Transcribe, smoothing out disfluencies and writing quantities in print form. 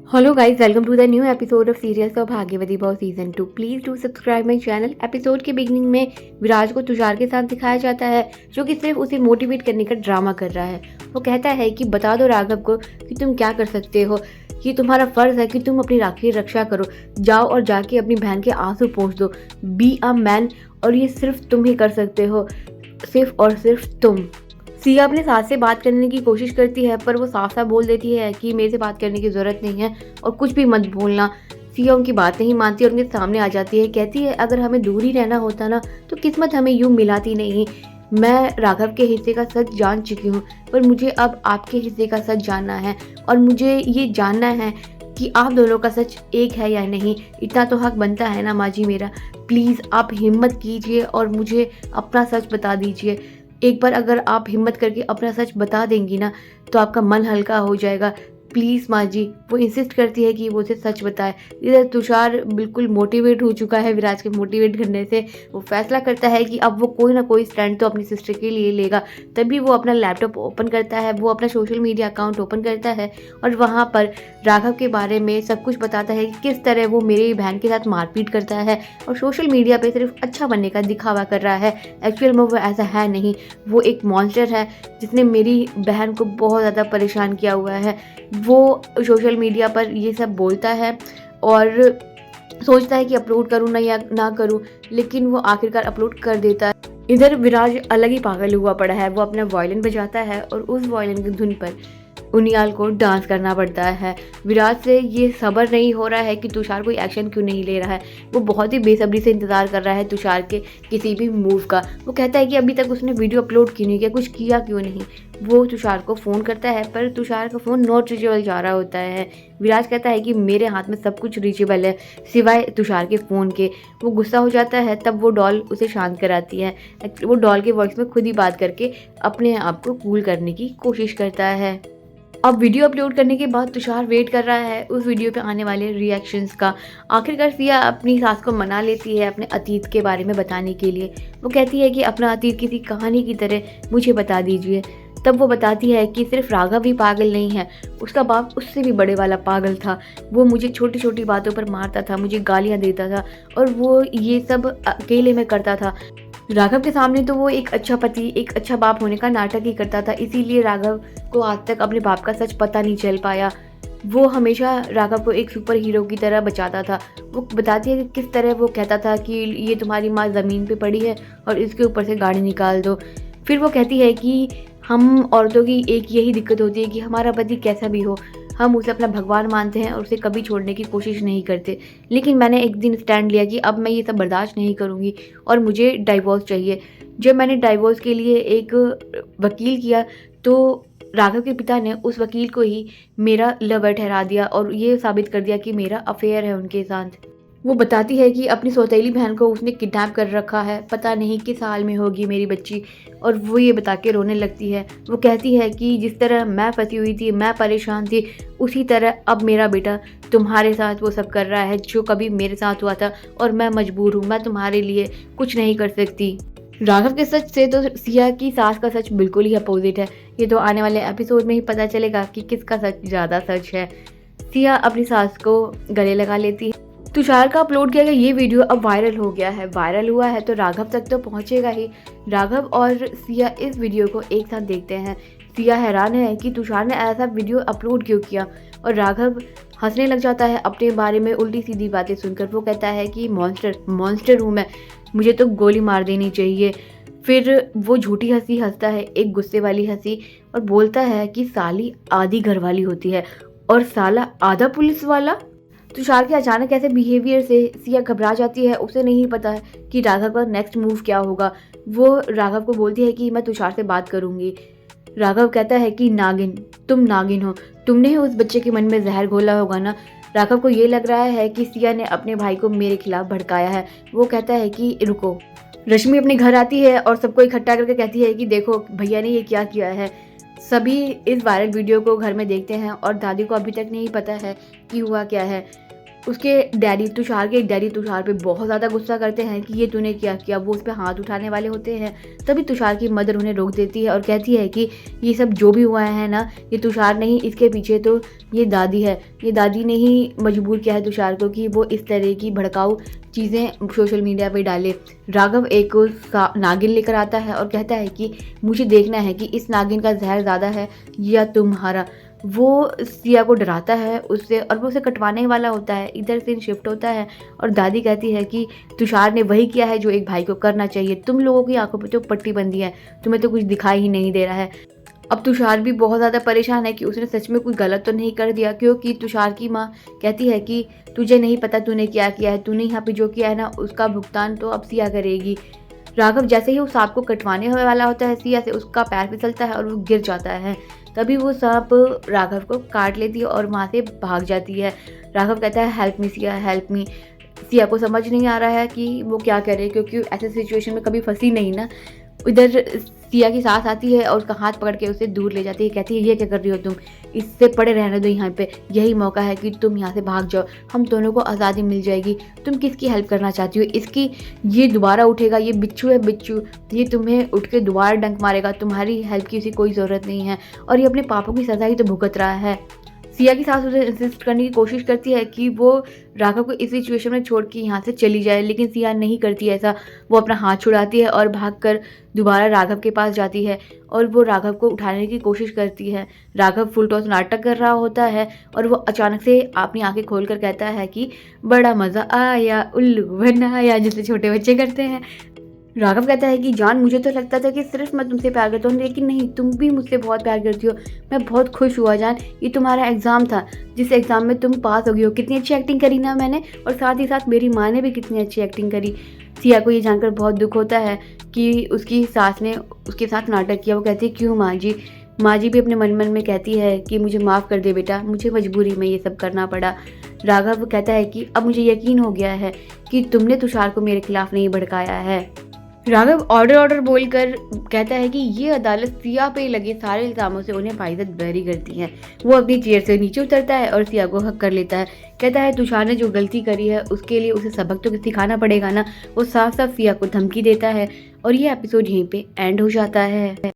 Hello guys, welcome to the new episode of serial of Bhagyavati Bhav season 2। Please do subscribe my channel. Episode के beginning में विराज को तुषार के साथ दिखाया जाता है, जो कि सिर्फ उसे मोटिवेट करने का ड्रामा कर रहा है। वो कहता है कि बता दो राघव को कि तुम क्या कर सकते हो, ये तुम्हारा फर्ज है कि तुम अपनी राखी की रक्षा करो। जाओ और जाके अपनी बहन के आंसू पोंछ दो। बी अ मैन, और ये सिर्फ तुम ही कर सकते हो, सिर्फ और सिर्फ तुम। सिया अपने सास से बात करने की कोशिश करती है, पर वो साफ साफ बोल देती है कि मेरे से बात करने की ज़रूरत नहीं है और कुछ भी मत बोलना। सिया उनकी बात नहीं मानती और उनके सामने आ जाती है। कहती है अगर हमें दूर ही रहना होता ना तो किस्मत हमें यूं मिलाती नहीं। मैं राघव के हिस्से का सच जान चुकी हूँ, पर मुझे अब आपके हिस्से का सच जानना है और मुझे ये जानना है कि आप दोनों का सच एक है या नहीं। इतना तो हक बनता है ना माँ जी मेरा। प्लीज़ आप हिम्मत कीजिए और मुझे अपना सच बता दीजिए। एक बार अगर आप हिम्मत करके अपना सच बता देंगी ना तो आपका मन हल्का हो जाएगा। प्लीज़ माँ जी। वो इंसिस्ट करती है कि वो उसे सच बताए। इधर तुषार बिल्कुल मोटिवेट हो चुका है विराज के मोटिवेट करने से। वो फैसला करता है कि अब वो कोई ना कोई स्टैंड तो अपनी सिस्टर के लिए लेगा। तभी वो अपना लैपटॉप ओपन करता है, वो अपना सोशल मीडिया अकाउंट ओपन करता है और वहाँ पर राघव के बारे में सब कुछ बताता है कि किस तरह वो मेरी बहन के साथ मारपीट करता है और सोशल मीडिया पे सिर्फ अच्छा बनने का दिखावा कर रहा है। एक्चुअल में वो ऐसा है नहीं, वो एक मॉन्स्टर है जिसने मेरी बहन को बहुत ज़्यादा परेशान किया हुआ है। वो सोशल मीडिया पर ये सब बोलता है और सोचता है कि अपलोड करूँ ना या ना करूँ, लेकिन वो आखिरकार अपलोड कर देता है। इधर विराज अलग ही पागल हुआ पड़ा है। वो अपना वायलिन बजाता है और उस वायलिन की धुन पर उनियाल को डांस करना पड़ता है। विराज से ये सब्र नहीं हो रहा है कि तुषार कोई एक्शन क्यों नहीं ले रहा है। वो बहुत ही बेसब्री से इंतज़ार कर रहा है तुषार के किसी भी मूव का। वो कहता है कि अभी तक उसने वीडियो अपलोड क्यों नहीं किया, कुछ किया क्यों नहीं। वो तुषार को फ़ोन करता है, पर तुषार का फ़ोन नॉट रीचेबल जा रहा होता है। विराज कहता है कि मेरे हाथ में सब कुछ रीचेबल है सिवाय तुषार के फ़ोन के। वो गुस्सा हो जाता है, तब वो डॉल उसे शांत कराती है। वो डॉल के वॉइस में खुद ही बात करके अपने आप को कूल करने की कोशिश करता है। अब वीडियो अपलोड करने के बाद तुषार वेट कर रहा है उस वीडियो पे आने वाले रिएक्शंस का। आखिरकार सिया अपनी सास को मना लेती है अपने अतीत के बारे में बताने के लिए। वो कहती है कि अपना अतीत किसी कहानी की तरह मुझे बता दीजिए। तब वो बताती है कि सिर्फ राघव ही पागल नहीं है, उसका बाप उससे भी बड़े वाला पागल था। वो मुझे छोटी छोटी बातों पर मारता था, मुझे गालियाँ देता था और वो ये सब अकेले में करता था। राघव के सामने तो वो एक अच्छा पति, एक अच्छा बाप होने का नाटक ही करता था। इसीलिए राघव को आज तक अपने बाप का सच पता नहीं चल पाया। वो हमेशा राघव को एक सुपर हीरो की तरह बचाता था। वो बताती है कि किस तरह वो कहता था कि ये तुम्हारी माँ ज़मीन पे पड़ी है और इसके ऊपर से गाड़ी निकाल दो। फिर वो कहती है कि हम औरतों की एक यही दिक्कत होती है कि हमारा पति कैसा भी हो, हम उसे अपना भगवान मानते हैं और उसे कभी छोड़ने की कोशिश नहीं करते। लेकिन मैंने एक दिन स्टैंड लिया कि अब मैं ये सब बर्दाश्त नहीं करूँगी और मुझे डाइवोर्स चाहिए। जब मैंने डाइवोर्स के लिए एक वकील किया तो राघव के पिता ने उस वकील को ही मेरा लवर ठहरा दिया और ये साबित कर दिया कि मेरा अफेयर है उनके साथ। वो बताती है कि अपनी सौतेली बहन को उसने किडनैप कर रखा है, पता नहीं किस हाल में होगी मेरी बच्ची, और वो ये बता के रोने लगती है। वो कहती है कि जिस तरह मैं फंसी हुई थी, मैं परेशान थी, उसी तरह अब मेरा बेटा तुम्हारे साथ वो सब कर रहा है जो कभी मेरे साथ हुआ था और मैं मजबूर हूँ, मैं तुम्हारे लिए कुछ नहीं कर सकती। राघव के सच से तो सिया की सास का सच बिल्कुल ही अपोजिट है। ये तो आने वाले एपिसोड में ही पता चलेगा कि किसका सच ज़्यादा सच है। सिया अपनी सास को गले लगा लेती है। तुषार का अपलोड किया गया ये वीडियो अब वायरल हो गया है। वायरल हुआ है तो राघव तक तो पहुंचेगा ही। राघव और सिया इस वीडियो को एक साथ देखते हैं। सिया हैरान है कि तुषार ने ऐसा वीडियो अपलोड क्यों किया और राघव हंसने लग जाता है अपने बारे में उल्टी सीधी बातें सुनकर। वो कहता है कि मॉन्स्टर हूँ मैं, मुझे तो गोली मार देनी चाहिए। फिर वो झूठी हंसी हंसता है, एक गुस्से वाली हंसी, और बोलता है कि साली आधी घरवाली होती है और साला आधा पुलिस वाला। तुषार के अचानक ऐसे बिहेवियर से सिया घबरा जाती है। उसे नहीं पता है कि राघव का नेक्स्ट मूव क्या होगा। वो राघव को बोलती है कि मैं तुषार से बात करूंगी। राघव कहता है कि नागिन, तुम नागिन हो, तुमने ही उस बच्चे के मन में जहर घोला होगा ना। राघव को ये लग रहा है कि सिया ने अपने भाई को मेरे खिलाफ भड़काया है। वो कहता है कि रुको। रश्मि अपने घर आती है और सबको इकट्ठा करके कहती है कि देखो भैया ने ये क्या किया है। सभी इस वायरल वीडियो को घर में देखते हैं और दादी को अभी तक नहीं पता है कि हुआ क्या है। उसके डैडी तुषार के डैडी तुषार पे बहुत ज़्यादा गुस्सा करते हैं कि ये तूने क्या किया। वो उस पे हाथ उठाने वाले होते हैं, तभी तुषार की मदर उन्हें रोक देती है और कहती है कि ये सब जो भी हुआ है ना, ये तुषार नहीं, इसके पीछे तो ये दादी है। ये दादी ने ही मजबूर किया है तुषार को कि वो इस तरह की भड़काऊ चीज़ें सोशल मीडिया पे डाले। राघव एक नागिन लेकर आता है और कहता है कि मुझे देखना है कि इस नागिन का जहर ज़्यादा है या तुम्हारा। वो सिया को डराता है उससे और वो उसे कटवाने वाला होता है। इधर सीन शिफ्ट होता है और दादी कहती है कि तुषार ने वही किया है जो एक भाई को करना चाहिए। तुम लोगों की आंखों पे तो पट्टी बंदी है, तुम्हें तो कुछ दिखाई ही नहीं दे रहा है। अब तुषार भी बहुत ज़्यादा परेशान है कि उसने सच में कुछ गलत तो नहीं कर दिया, क्योंकि तुषार की माँ कहती है कि तुझे नहीं पता तूने क्या किया है, तूने यहाँ पे जो किया है ना उसका भुगतान तो अब सिया करेगी। राघव जैसे ही उस सांप को कटवाने वाला होता है सिया से, उसका पैर फिसलता है और वो गिर जाता है। तभी वो सांप राघव को काट लेती है और वहाँ से भाग जाती है। राघव कहता है help me Siya, help me. Siya को समझ नहीं आ रहा है कि वो क्या करे, क्योंकि ऐसे सिचुएशन में कभी फंसी नहीं ना। इधर सिया की सास आती है और उसका हाथ पकड़ के उसे दूर ले जाती है। कहती है ये क्या कर रही हो तुम, इससे पड़े रहने दो यहाँ पे, यही मौका है कि तुम यहाँ से भाग जाओ, हम दोनों को आज़ादी मिल जाएगी। तुम किसकी हेल्प करना चाहती हो, इसकी, ये दोबारा उठेगा, ये बिच्छू है बिच्छू, ये तुम्हें उठ के दोबारा डंक मारेगा, तुम्हारी हेल्प की उसे कोई ज़रूरत नहीं है और ये अपने पापों की सज़ा ही तो भुगत रहा है। सिया की सास उसे इंसिस्ट करने की कोशिश करती है कि वो राघव को इस सिचुएशन में छोड़ के यहाँ से चली जाए, लेकिन सिया नहीं करती ऐसा। वो अपना हाथ छुड़ाती है और भागकर दोबारा राघव के पास जाती है और वो राघव को उठाने की कोशिश करती है। राघव फुल टॉस नाटक कर रहा होता है और वो अचानक से अपनी आंखें खोलकर कहता है कि बड़ा मज़ा आया, उल्लू बनाया, जैसे छोटे बच्चे करते हैं। राघव कहता है कि जान, मुझे तो लगता था कि सिर्फ मैं तुमसे प्यार करता हूँ, लेकिन नहीं, तुम भी मुझसे बहुत प्यार करती हो। मैं बहुत खुश हुआ जान, ये तुम्हारा एग्ज़ाम था जिस एग्ज़ाम में तुम पास हो गई हो। कितनी अच्छी एक्टिंग करी ना मैंने, और साथ ही साथ मेरी माँ ने भी कितनी अच्छी एक्टिंग करी। सिया को ये जानकर बहुत दुख होता है कि उसकी सास ने उसके साथ नाटक किया। वो कहती है क्यों माँ जी। माँ जी भी अपने मन मन में कहती है कि मुझे माफ़ कर दे बेटा, मुझे मजबूरी में ये सब करना पड़ा। राघव कहता है कि अब मुझे यकीन हो गया है कि तुमने तुषार को मेरे खिलाफ नहीं भड़काया है। राघव ऑर्डर बोलकर कहता है कि ये अदालत सिया पे लगे सारे इल्जामों से उन्हें बाइज्जत बरी करती है। वो अपनी चेयर से नीचे उतरता है और सिया को हक कर लेता है। कहता है तुषार ने जो गलती करी है उसके लिए उसे सबक तो सिखाना पड़ेगा ना। वो साफ साफ सिया को धमकी देता है और ये एपिसोड यहीं पे एंड हो जाता है।